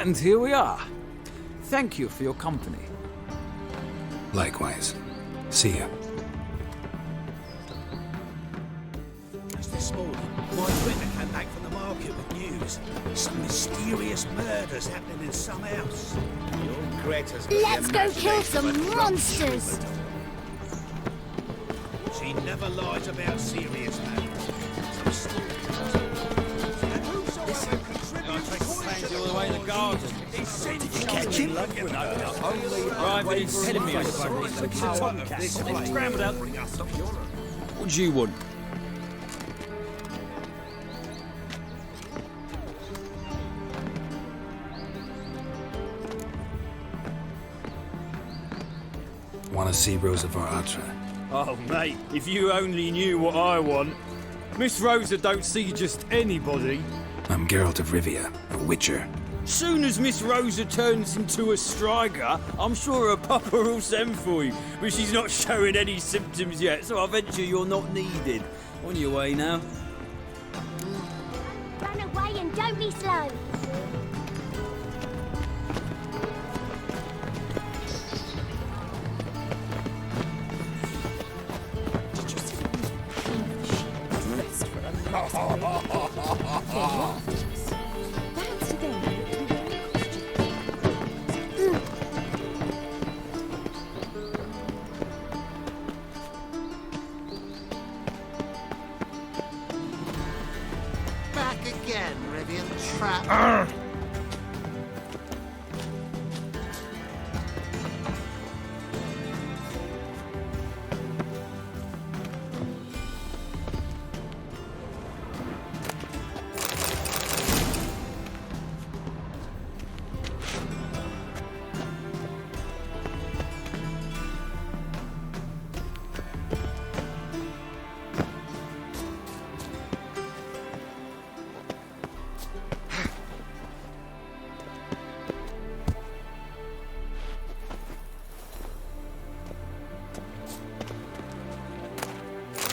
And here we are. Thank you for your company. Likewise. See ya. Just this morning, my printer came back from the market with news. Some mysterious murders happening in some house. Your Greta's got Let's the go kill imagination some of a drunk monsters. troubadour. She never lies about serious matters. Some stories. All the way in the garden. Did you catch him? Driving his enemy over a tomcat. Scrambled out. What do you want? Want to see Rosa Var Attre? Oh, mate, if you only knew what I want. Miss Rosa don't see just anybody. I'm Geralt of Rivia, a witcher. Soon as Miss Rosa turns into a striker, I'm sure her papa will send for you. But she's not showing any symptoms yet, so I venture you're not needed. On your way now. Run away and don't be slow. Did you see me? Dressed for a mask. Perhaps to them it would be very Back again, Rivian Trap.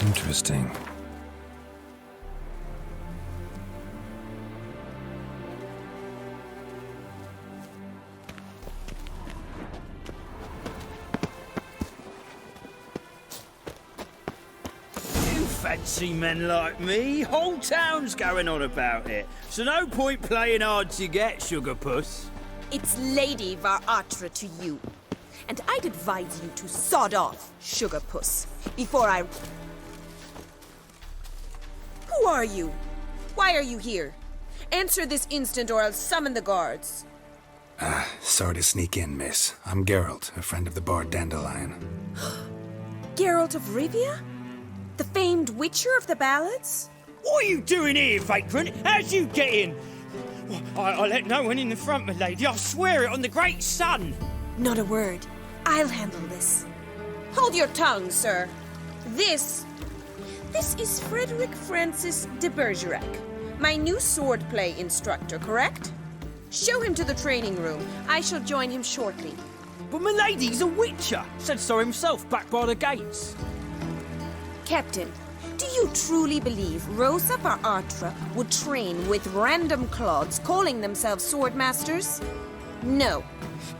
Interesting. You fancy men like me? Whole town's going on about it. So no point playing hard to get, sugar puss. It's Lady Var Attre to you. And I'd advise you to sod off, sugar puss, before I... Who are you? Why are you here? Answer this instant or I'll summon the guards. Sorry to sneak in, miss. I'm Geralt, a friend of the bard Dandelion. Geralt of Rivia? The famed witcher of the ballads? What are you doing here, vagrant? How'd you get in? Well, I let no one in the front, my lady. I swear it on the great sun. Not a word. I'll handle this. Hold your tongue, sir. This is Frederick Francis de Bergerac, my new swordplay instructor, correct? Show him to the training room. I shall join him shortly. But my lady's a witcher. Said so himself back by the gates. Captain, do you truly believe Rosa Var Attre would train with random clods calling themselves swordmasters? No.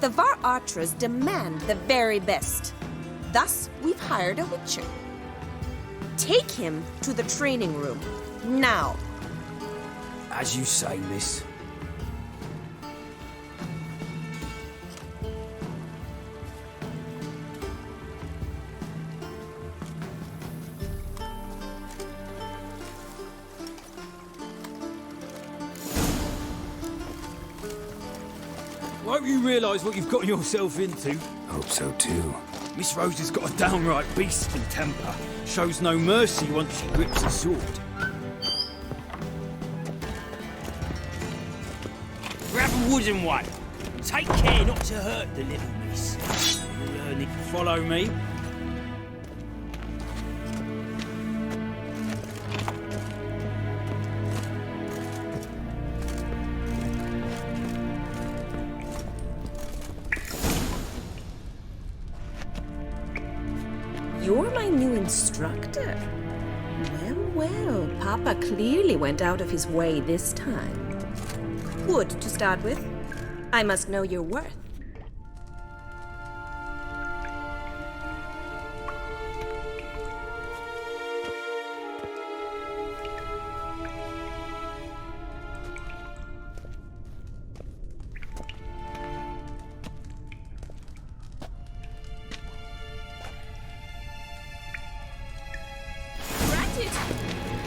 The Var Attres demand the very best. Thus, we've hired a witcher. Take him to the training room, now. As you say, miss. Won't you realise what you've gotten yourself into? Hope so too. Miss Rosa's got a downright beastly temper. Shows no mercy once she grips a sword. Grab a wooden one. Take care not to hurt the little miss. You'll learn it. Follow me. You're my new instructor? Well, Papa clearly went out of his way this time. Wood, to start with. I must know your worth.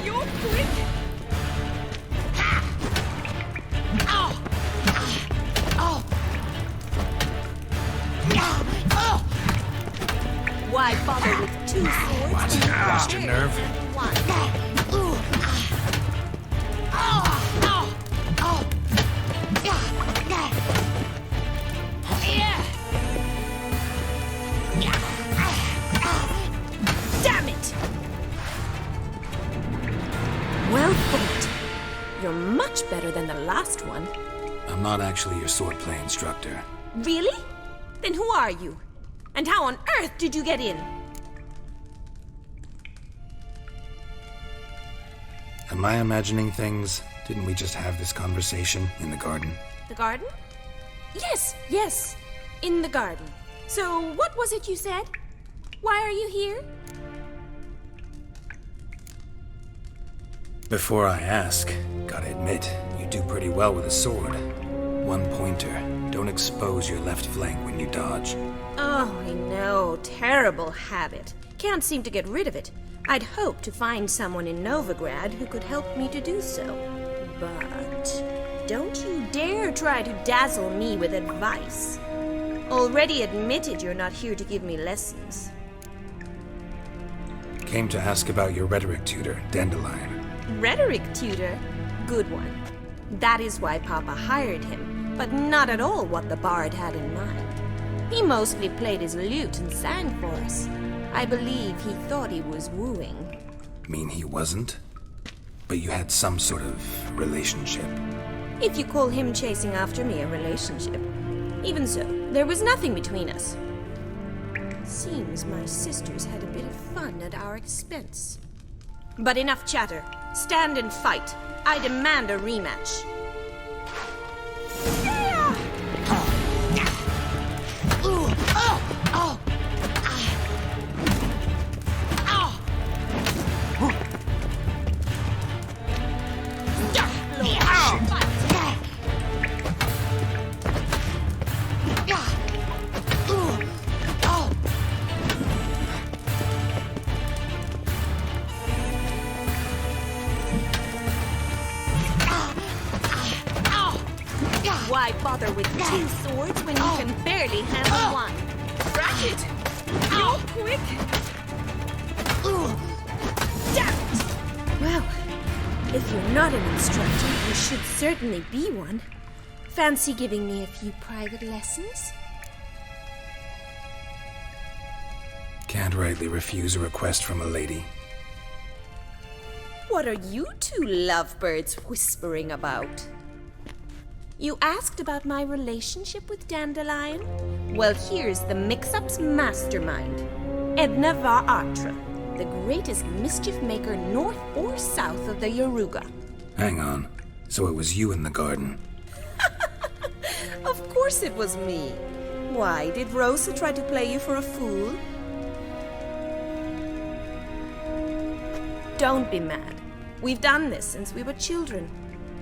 You're quick! Why bother with two swords? What? Lost your nerve? Damn it! Well fought. You're much better than the last one. I'm not actually your swordplay instructor. Really? Then who are you? And how on earth did you get in? Am I imagining things? Didn't we just have this conversation in the garden? The garden? Yes. In the garden. So, what was it you said? Why are you here? Before I ask, gotta admit, you do pretty well with a sword. One pointer. Don't expose your left flank when you dodge. Oh, I know. Terrible habit. Can't seem to get rid of it. I'd hoped to find someone in Novigrad who could help me to do so. But don't you dare try to dazzle me with advice. Already admitted you're not here to give me lessons. Came to ask about your rhetoric tutor, Dandelion. Rhetoric tutor? Good one. That is why Papa hired him, but not at all what the bard had in mind. He mostly played his lute and sang for us. I believe he thought he was wooing. Mean he wasn't? But you had some sort of relationship. If you call him chasing after me a relationship. Even so, there was nothing between us. Seems my sisters had a bit of fun at our expense. But enough chatter. Stand and fight. I demand a rematch. Why bother with two swords when you can barely handle one? Ratchet! You're quick! Damn it! Well, if you're not an instructor, you should certainly be one. Fancy giving me a few private lessons? Can't rightly refuse a request from a lady. What are you two lovebirds whispering about? You asked about my relationship with Dandelion? Well, here's the mix-up's mastermind. Edna Var Attre, the greatest mischief maker north or south of the Yaruga. Hang on. So it was you in the garden? Of course it was me. Why, did Rosa try to play you for a fool? Don't be mad. We've done this since we were children.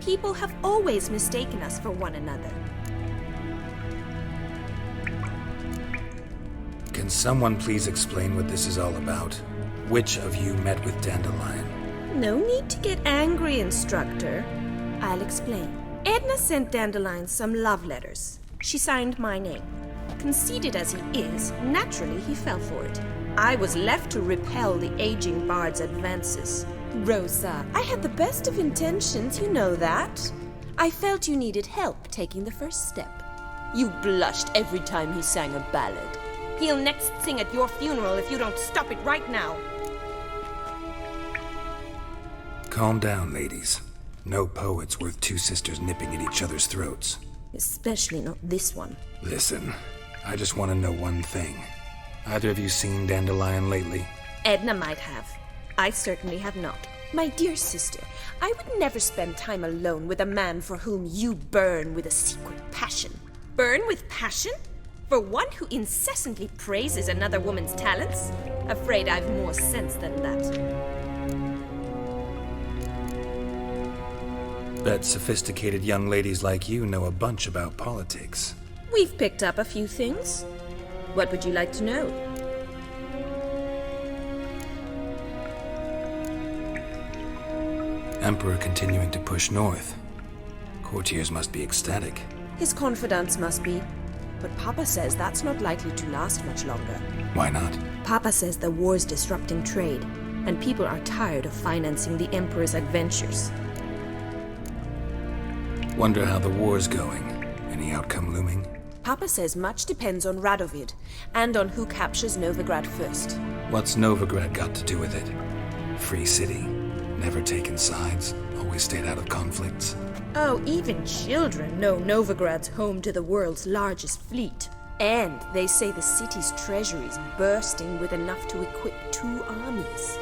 People have always mistaken us for one another. Can someone please explain what this is all about? Which of you met with Dandelion? No need to get angry, instructor. I'll explain. Edna sent Dandelion some love letters. She signed my name. Conceited as he is, naturally he fell for it. I was left to repel the aging bard's advances. Rosa, I had the best of intentions, you know that. I felt you needed help taking the first step. You blushed every time he sang a ballad. He'll next sing at your funeral if you don't stop it right now. Calm down, ladies. No poet's worth two sisters nipping at each other's throats. Especially not this one. Listen, I just want to know one thing. Either of you seen Dandelion lately? Edna might have. I certainly have not. My dear sister, I would never spend time alone with a man for whom you burn with a secret passion. burn with passion? For one who incessantly praises another woman's talents? Afraid I've more sense than that. Bet sophisticated young ladies like you know a bunch about politics. We've picked up a few things. What would you like to know? Emperor continuing to push north. Courtiers must be ecstatic. His confidants must be. But Papa says that's not likely to last much longer. Why not? Papa says the war's disrupting trade, and people are tired of financing the Emperor's adventures. Wonder how the war's going. Any outcome looming? Papa says much depends on Radovid, and on who captures Novigrad first. What's Novigrad got to do with it? Free city. Never taken sides. Always stayed out of conflicts. Oh, even children know Novigrad's home to the world's largest fleet. And they say the city's treasury's bursting with enough to equip 2 armies.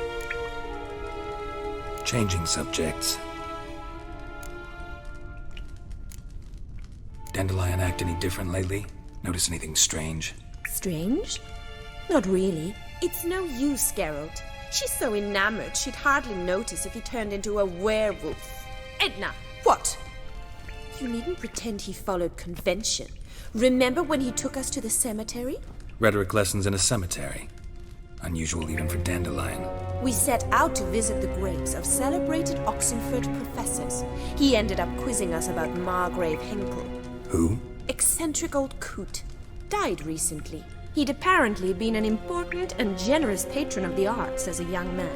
Changing subjects. Dandelion act any different lately? Notice anything strange? Strange? Not really. It's no use, Geralt. She's so enamored she'd hardly notice if he turned into a werewolf. Edna, what? You needn't pretend he followed convention. Remember when he took us to the cemetery? Rhetoric lessons in a cemetery. Unusual even for Dandelion. We set out to visit the graves of celebrated Oxenford professors. He ended up quizzing us about Margrave Henkel. Who? Eccentric old coot. Died recently. He'd apparently been an important and generous patron of the arts as a young man.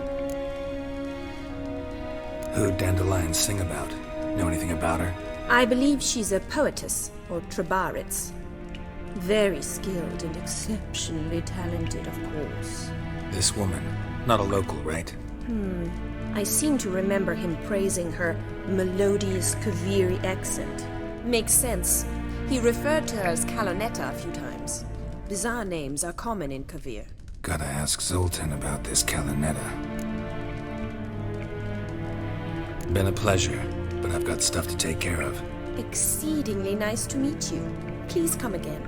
Who'd Dandelion sing about? Know anything about her? I believe she's a poetess, or trabaritz. Very skilled and exceptionally talented, of course. This woman. Not a local, right? I seem to remember him praising her melodious Kaviri accent. Makes sense. He referred to her as Kalonetta a few times. Bizarre names are common in Kavir. Gotta ask Zoltan about this Kalonetta. Been a pleasure, but I've got stuff to take care of. Exceedingly nice to meet you. Please come again.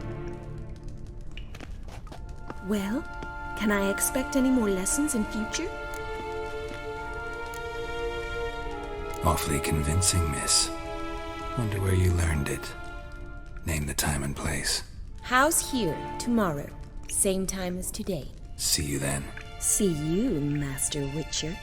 Well, can I expect any more lessons in future? Awfully convincing, miss. Wonder where you learned it. Name the time and place. House here, tomorrow. Same time as today. See you then. See you, Master Witcher.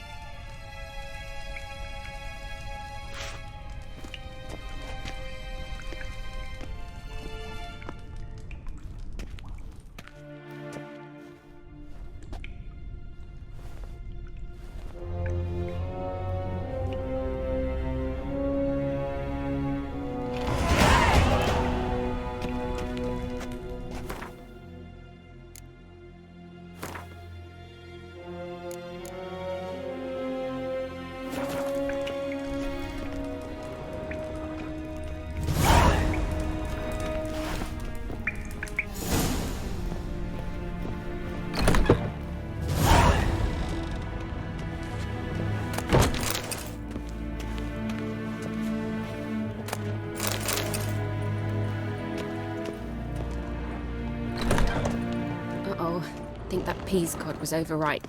I think that peas cod was overripe.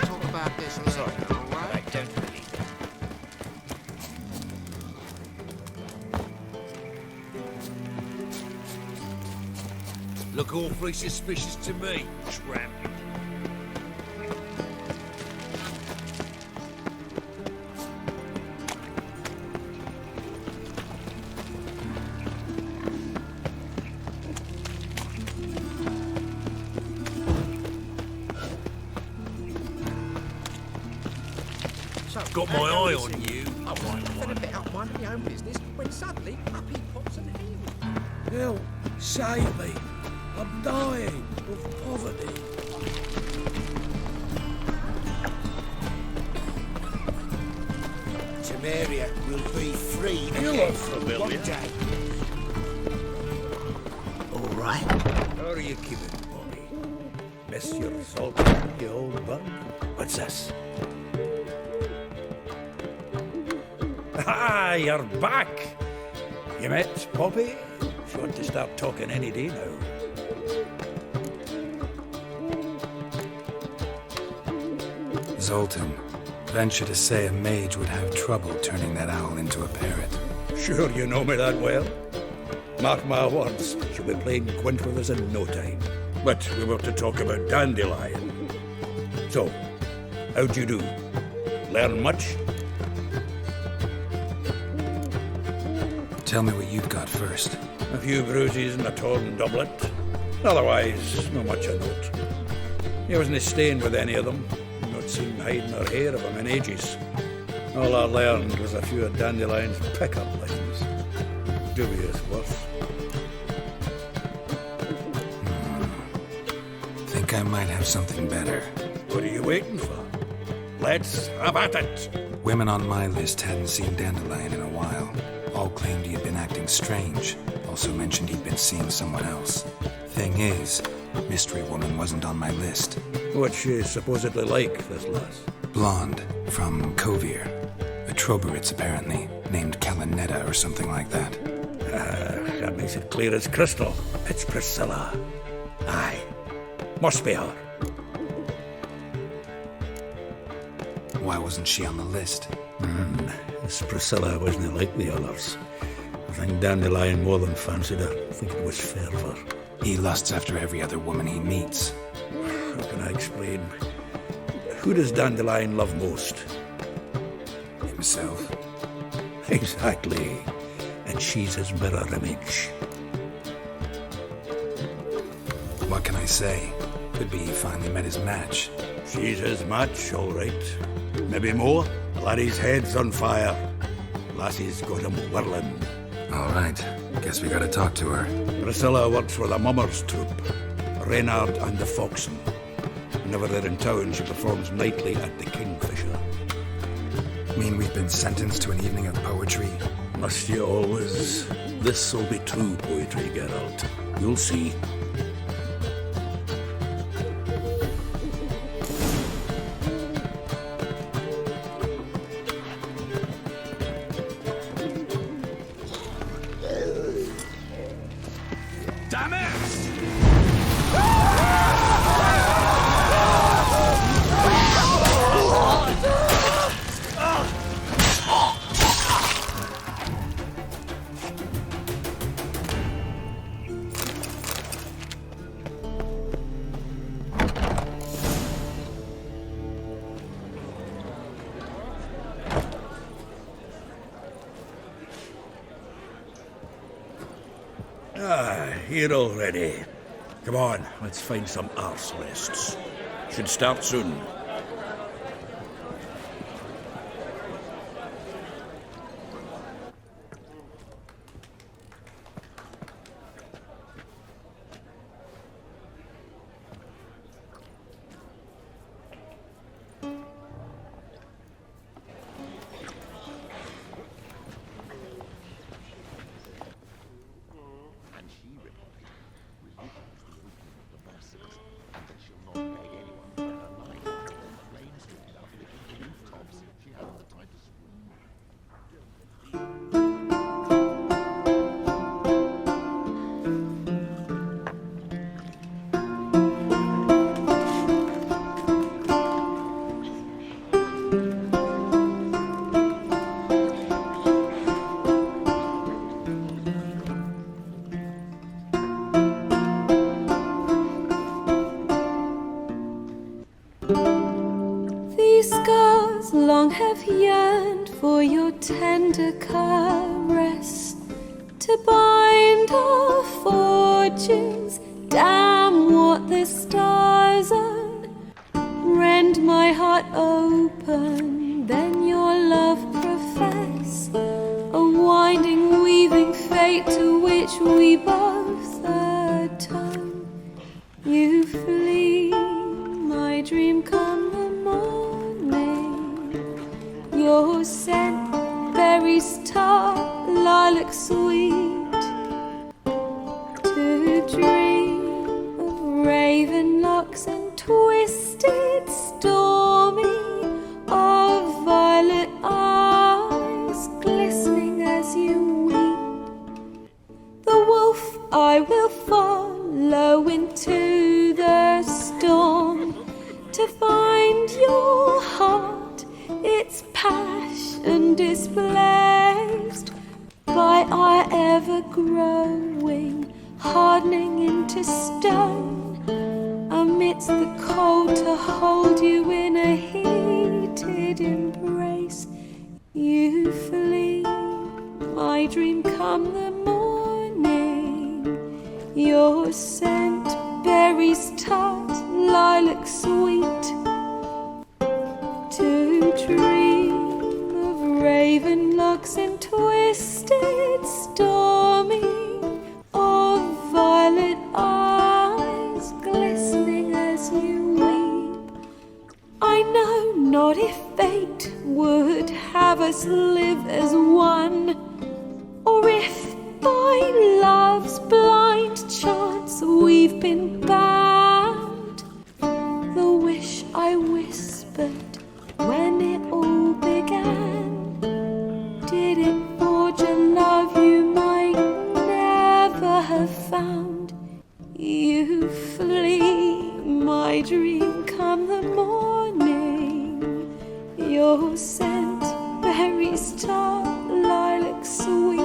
Talk about this later, all right? Look awfully suspicious to me, tramp. Got my eye on you. I wanted a bit up mind of my own business when suddenly up he pops and heals. Well, Save me. I'm dying of poverty. Temeria will be free again one day. All right. How are you keeping, Bobby? Miss your Zoltan, you old bug? What's this? Ah, you're back. You met Poppy? She wants to start talking any day now. Zoltan, venture to say a mage would have trouble turning that owl into a parrot. Sure you know me that well. Mark my words, she'll be playing quint with us in no time. But we were to talk about Dandelion. So, how'd you do? Learn much? Tell me what you've got first. A few bruises and a torn doublet. Otherwise, not much of note. He wasn't staying with any of them. Not seen hiding or hair of him in ages. All I learned was a few of Dandelion's pick-up lines. Dubious worth. Think I might have something better. What are you waiting for? Let's have at it. Women on my list hadn't seen Dandelion in a while. All claimed he had been acting strange. Also mentioned he'd been seeing someone else. Thing is, Mystery Woman wasn't on my list. What's she supposedly like, this lass? Blonde, from Kovir. A Troberitz, apparently, named Kalinetta or something like that. That makes it clear as crystal. It's Priscilla. Aye. Must be her. Why wasn't she on the list? This Priscilla wasn't like the others. I think Dandelion more than fancied her. I think it was fervour. He lusts after every other woman he meets. How can I explain? Who does Dandelion love most? Himself. Exactly. And she's his mirror image. What can I say? Could be he finally met his match. She's his match, all right. Maybe more. Laddie's head's on fire. Lassie's got him whirling. All right. Guess we gotta talk to her. Priscilla works for the Mummers troupe. Reynard and the Foxen. Whenever they're in town, she performs nightly at the Kingfisher. Mean we've been sentenced to an evening of poetry? Must you always? This'll be true poetry, Geralt. You'll see. Here already. Come on, let's find some arse rests. Should start soon. These scars long have yearned for your tender caress, to bind our fortunes. Damn what the stars are. Rend my heart open, then your love profess, a winding, weaving fate to which which we both atone. You flee, my dream come the morning. Your scent, berries tart, lilac sweet. To dream of raven locks and twisted stormy, of violet eyes glistening as you weep. The wolf I will follow into the storm, to find your heart, its passion displaced by our ever-growing, hardening into stone, amidst the cold to hold you in a heated embrace. You flee, my dream come the morning. Your scent, berries tart, lilac sweet. To dream of raven locks and twisted stormy, of violet eyes glistening as you weep. I know not if fate would have us live as one, or if by love's blind chance we've been bound. The wish I whispered when it all began, did it forge a love you might never have found? You flee, my dream come the morning. Your scent, berries tart, lilac sweet.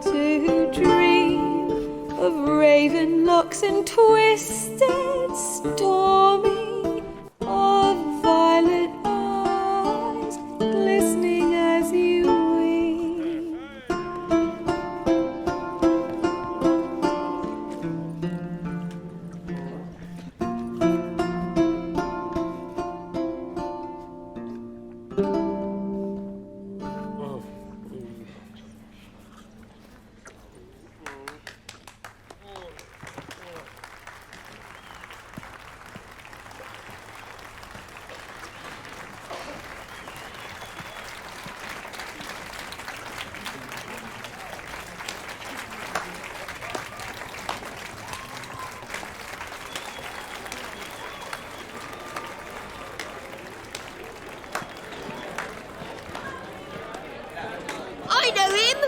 To dream of raven locks and twisted stormy, of violet eyes glistening as you weep. I know him!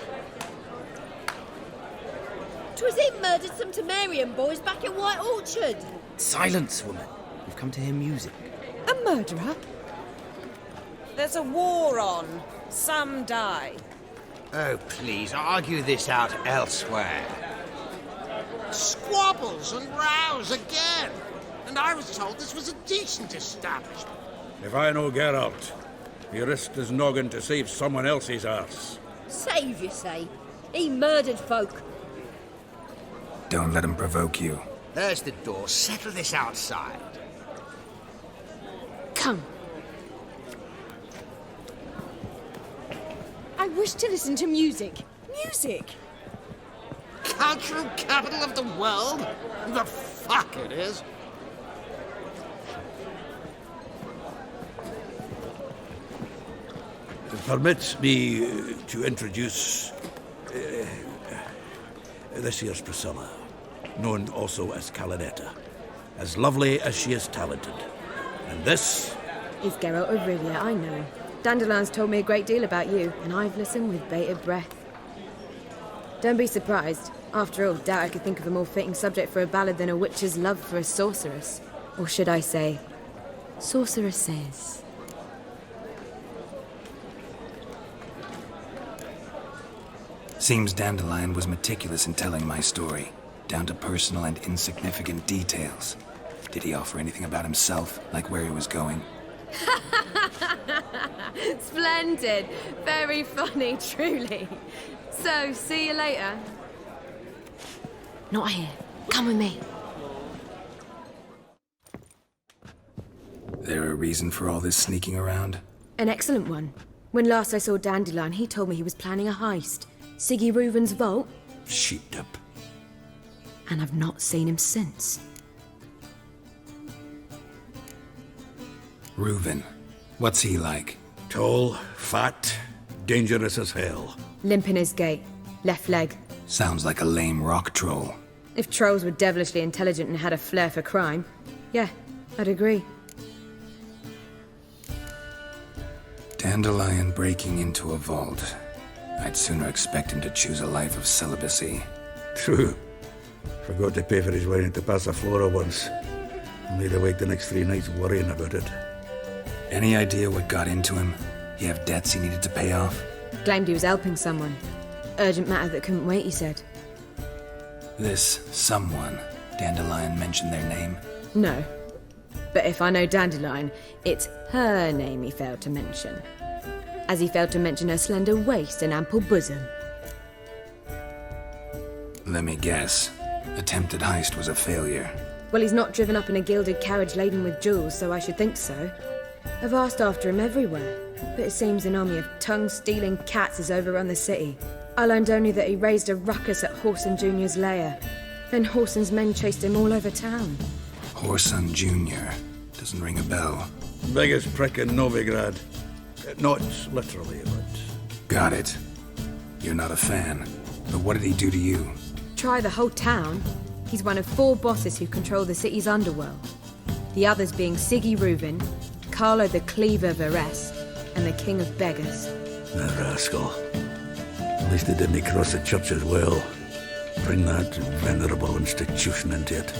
'Twas him murdered some Temerian boys back in White Orchard. Silence, woman. We've come to hear music. A murderer? There's a war on. Some die. Oh, please, argue this out elsewhere. Squabbles and rows again. And I was told this was a decent establishment. If I know Geralt, he risked his noggin to save someone else's arse. Save, you say? He murdered folk. Don't let him provoke you. There's the door. Settle this outside. Come. I wish to listen to music. Music. Cultural capital of the world? The fuck it is. Permit me to introduce this here's Priscilla, known also as Calinetta, as lovely as she is talented. And this He's Geralt of Rivia, I know. Dandelion's told me a great deal about you, and I've listened with bated breath. Don't be surprised. After all, doubt I could think of a more fitting subject for a ballad than a witch's love for a sorceress. Or should I say, sorceresses. Seems Dandelion was meticulous in telling my story, down to personal and insignificant details. Did he offer anything about himself, like where he was going? Splendid. Very funny, truly. So, see you later. Not here. Come with me. There a reason for all this sneaking around? An excellent one. When last I saw Dandelion, he told me he was planning a heist. Siggy Reuven's vault, Sheeped up. and I've not seen him since. Reuven. What's he like? Tall, fat, dangerous as hell. Limp in his gait, left leg. Sounds like a lame rock troll. If trolls were devilishly intelligent and had a flair for crime, yeah, I'd agree. Dandelion breaking into a vault. I'd sooner expect him to choose a life of celibacy. True. Forgot to pay for his wedding to Passaflora once. Laid awake the next 3 nights worrying about it. Any idea what got into him? He have debts he needed to pay off? Claimed he was helping someone. Urgent matter that couldn't wait, he said. This someone, Dandelion mentioned their name? No. But if I know Dandelion, it's her name he failed to mention. As he failed to mention her slender waist and ample bosom. Let me guess. Attempted heist was a failure. Well, he's not driven up in a gilded carriage laden with jewels, so I should think so. I've asked after him everywhere, but it seems an army of tongue-stealing cats has overrun the city. I learned only that he raised a ruckus at Horson Jr.'s lair. Then Horson's men chased him all over town. Horson Jr. Doesn't ring a bell. Biggest prick in Novigrad. Not literally, but... Got it. You're not a fan. But what did he do to you? Try the whole town. He's one of 4 bosses who control the city's underworld. The others being Siggy Reuven, Carlo the Cleaver Varese, and the King of Beggars. The rascal. At least he didn't cross the church as well. Bring that venerable institution into it.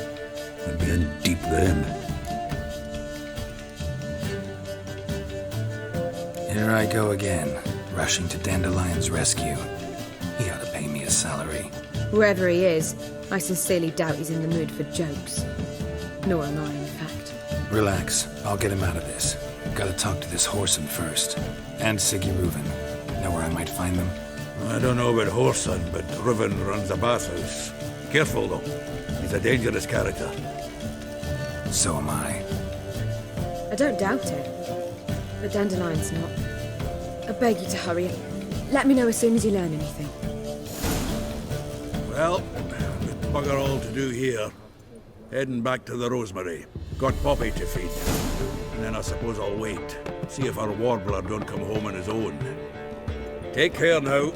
We'd be in deep then. Here I go again, rushing to Dandelion's rescue. He ought to pay me a salary. Whoever he is, I sincerely doubt he's in the mood for jokes. Nor am I, in fact. Relax, I'll get him out of this. Gotta talk to this Horson first. And Siggy Reuven. Know where I might find them? I don't know about Horson, but Reuven runs a bathhouse. Careful, though. He's a dangerous character. So am I. I don't doubt it. But Dandelion's not. I beg you to hurry. Let me know as soon as you learn anything. Well, with bugger all to do here. Heading back to the Rosemary. Got Poppy to feed. And then I suppose I'll wait. See if our warbler don't come home on his own. Take care now.